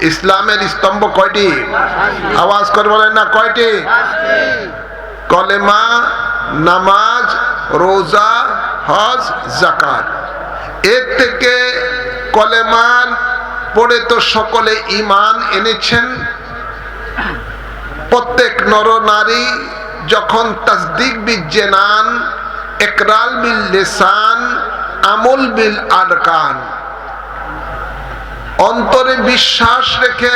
ইসলামের স্তম্ভ কয়টি? আওয়াজ করে বলেন না, কয়টি? কলেমা, নামাজ, রোজা, হজ, যাকাত। এর থেকে কলেমা পড়ে তো সকলে ঈমান এনেছেন। প্রত্যেক নর নারী যখন তাসদিক বিল জানান, ইকরার বিল লিসান, আমল বিল আরকান, অন্তরে বিশ্বাস রেখে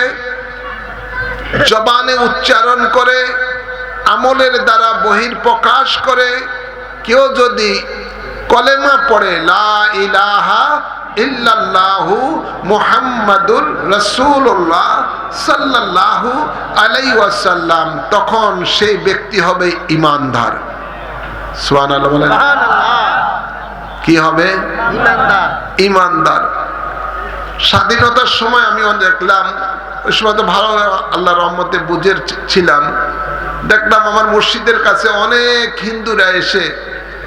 জবানে উচ্চারণ করে আমলের দ্বারা বহির্প্রকাশ করে কেউ যদি কলেমা পড়ে লা ইলাহা ইল্লাল্লাহু মুহাম্মাদুর রাসূলুল্লাহ সাল্লাল্লাহু আলাইহি ওয়াসাল্লাম, তখন সেই ব্যক্তি হবে ঈমানদার। সুবহানাল্লাহ বলেন। কি হবে? ঈমানদার। ঈমানদার। স্বাধীনতার সময় আমি দেখলাম, ওই সময় তো ভালো আল্লাহর রহমতে বুঝের ছিলাম, দেখলাম আমার মসজিদের কাছে অনেক হিন্দুরা এসে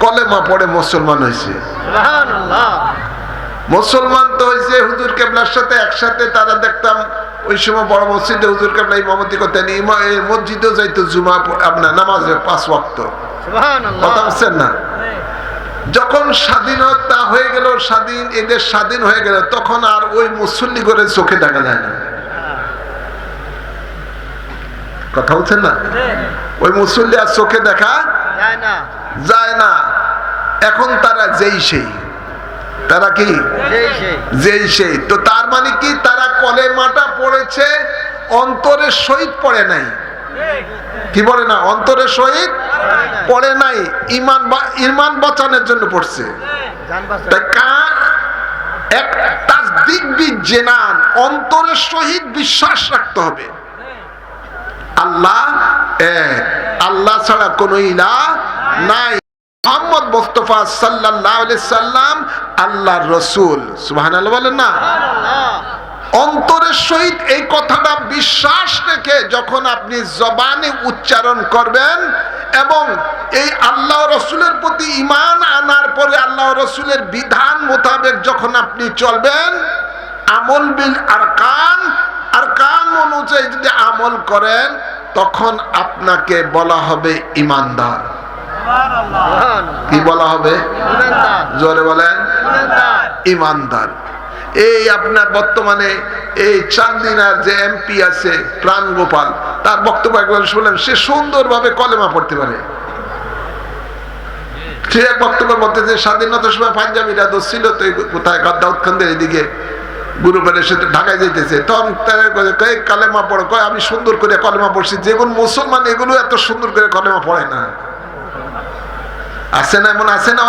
কলেমা পড়ে মুসলমান হয়েছে। মুসলমান তো হয়েছে হুজুর কেবলার সাথে একসাথে। তারা দেখতাম ওই সময় বড় মসজিদে হুজুর কেবলা ইমামতি করতেন, মসজিদেও যাইতো জুমা আপনার নামাজে 5 ওয়াক্ত। কথা বলছেন না? যখন স্বাধীনতা হয়ে গেল, এদের স্বাধীন হয়ে গেল, তখন আর ওই মুসল্লি করে চোখে দেখা যায় না। কথা বলছেন না? ওই মুসল্লি আর চোখে দেখা যায় না। এখন তারা যেই সেই, তারা কি যেই সেই। তো তার মানে কি, তারা কলেমাটা পড়েছে, অন্তরের সহিত পড়ে নাই। কি বলে না? অন্তরের সহিত পড়ে নাই, ঈমান বাঁচানোর জন্য পড়ছে। এক তাসদিক বিল জানান, অন্তরের সহিত বিশ্বাস রাখতে হবে আল্লাহ এক, আল্লাহ ছাড়া কোনো ইলাহ নাই, মুহাম্মদ মুস্তাফা সাল্লাল্লাহু আলাইহি সাল্লাম আল্লাহর রাসূল। সুবহানাল্লাহ বলেন না? অন্তরের সহিত এই কথাটা বিশ্বাস রেখে যখন আপনি জবানে উচ্চারণ করবেন এবং এই আল্লাহ রসুলের প্রতি ঈমান আনার পরে আল্লাহ রসুলের বিধান মোতাবেক যখন আপনি চলবেন, আমল বিল আরকান, আরকান অনুযায়ী যদি আমল করেন, তখন আপনাকে বলা হবে ঈমানদার। কি বলা হবে? জোরে বলেন, ঈমানদার। এই আপনার বর্তমানে এই চান্দিনার যে এমপি আছে প্রাণ গোপাল, তার বক্তব্য একবার শুনলেন, সে সুন্দরভাবে কলেমা পড়তে পারে। সে এক বক্তব্যের মধ্যে যে স্বাধীনতার সময় পাঞ্জাবিরা দোষ ছিল, তো কোথায় দাউদখানদের এদিকে গ্রুপের সাথে ঢাকায় যেতেছে, তখন তারা কালেমা পড়ে, কয় আমি সুন্দর করে কলেমা পড়ছি। যেগুলো মুসলমান এগুলো এত সুন্দর করে কলেমা পড়ে না। আছে না? এমন আছে না?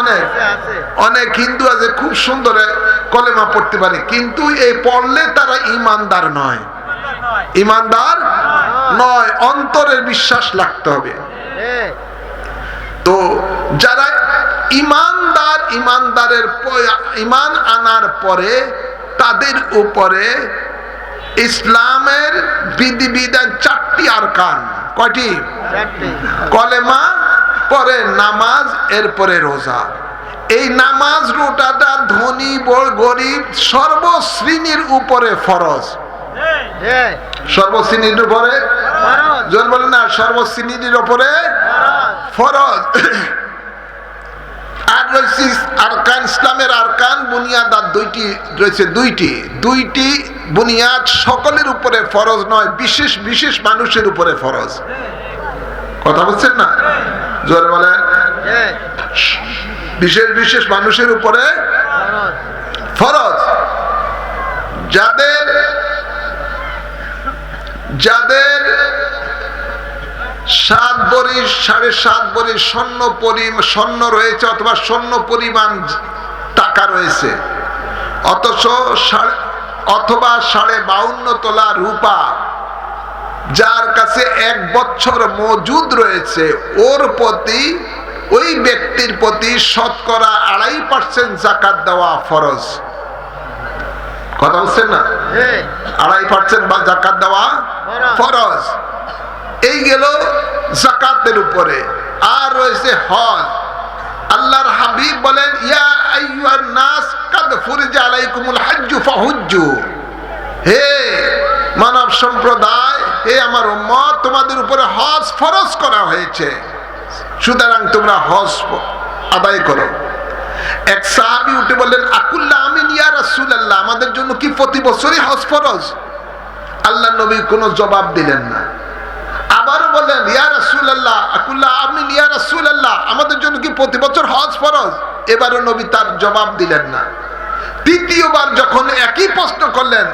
অনেক হিন্দু আছে খুব সুন্দর কলেমা পড়তে পারে, কিন্তু এই পড়লে তারা ঈমানদার নয়। ঈমানদার নয়, অন্তরের বিশ্বাস লাগতে হবে। তো যারা ঈমানদার, ঈমানদারের ঈমান আনার পরে তাদের উপরে ইসলামের বিধিবিধান 4টি আরকান। কয়টি? কলেমা, পরে নামাজ, এরপরে রোজা। এই নামাজ রোজাটা ধনী বড় গরিব সর্বশ্রেণীর উপরে ফরজ। সর্বশ্রেণীর উপরে জোর বলেন না, সর্বশ্রেণীর উপরে ফরজ। আর রয়েছে আরকান, ইসলামের আরকান বুনিয়াদ দুইটি রয়েছে। দুইটি বুনিয়াদ সকলের উপরে ফরজ নয়, বিশেষ বিশেষ মানুষের উপরে ফরজ। কথা বলছেন না? জোরে বলেন। বিশেষ বিশেষ মানুষের উপরে ফরজ। যাদের 7 ভরি 7.5 ভরি স্বর্ণ রয়েছে, অথবা স্বর্ণ পরিমাণ টাকা রয়েছে, অথবা 52.5 তোলা রূপা যার কাছে 1 বছর মজুদ রয়েছে, ওই ব্যক্তির প্রতি শতকরা 2.5% যাকাত দেওয়া ফরজ। কথা বলছেন না? 2.5% বা যাকাত দেওয়া ফরজ। এই গেল যাকাতের উপরে। আর রয়েছে হজ। আল্লাহর হাবিব বলেন, ইয়া আইয়ুহান নাস কাদ ফুরিজা আলাইকুমুল হজ্জু ফাহুজ্জু। হে সম্প্রদায়, হে আমার উম্মত, তোমাদের উপরে হজ ফরজ করা হয়েছে, সুতরাং তোমরা হজ আদায় করো। এক সাহাবী উঠে বললেন, আকুল্লা আমিন ইয়া রাসূলুল্লাহ, আমাদের জন্য কি প্রতি বছরই হজ ফরজ? আল্লাহ নবী কোনো জবাব দিলেন না। আবারও বললেন, ইয়া রাসূলুল্লাহ, আকুল্লা আমিন ইয়া রাসূলুল্লাহ, আমাদের জন্য কি প্রতি বছর হজ ফরজ? এবারও নবী তার জবাব দিলেন না। তৃতীয়বার যখন একই প্রশ্ন করলেন,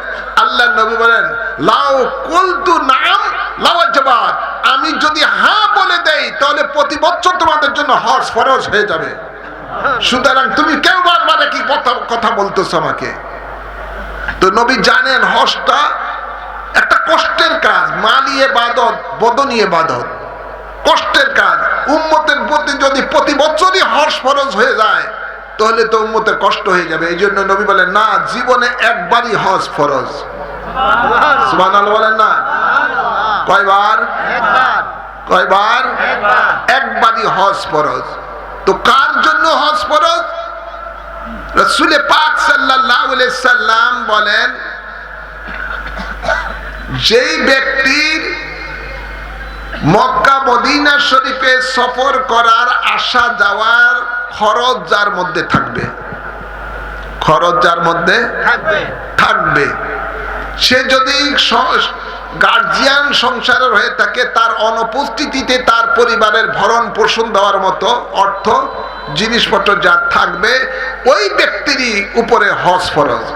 আল্লাহ নবী বলেন, লাউ কুলতু নাম লাওয়াজবাত, আমি যদি হ্যাঁ বলে দেই তাহলে প্রতি বছর তোমাদের জন্য হজ ফরজ হয়ে যাবে। সুতরাং তুমি কেউ বারবার কি কথা বলতেছো আমাকে? তো নবী জানেন হজটা একটা কষ্টের কাজ, মালি ইবাদত, বদনি ইবাদত, কষ্টের কাজ। উম্মতের প্রতি যদি প্রতি বছরই হজ ফরজ হয়ে যায় তাহলে তো উম্মতের কষ্ট হয়ে যাবে। এই জন্য নবী বলেন, না, জীবনে একবারই হজ ফরজ। সুবহানাল্লাহ বলেন না? কয়বার? কয়বার? একবারই হজ ফরজ। তো কার জন্য হজ ফরজ? রাসূল পাক সাল্লাল্লাহু আলাইহি সাল্লাম বলেন, যেই ব্যক্তির মক্কা মদিনা শরীফে সফর করার আসা যাওয়ার খরচ যার মধ্যে থাকবে, খরচ যার মধ্যে থাকবে, সে যদি গার্জিয়ান সংসারের হয়ে থাকে, তার অনুপস্থিতিতে তার পরিবারের ভরণ পোষণ দেওয়ার মতো অর্থ জিনিসপত্র যা থাকবে, ওই ব্যক্তিরই উপরে হজ ফরজ।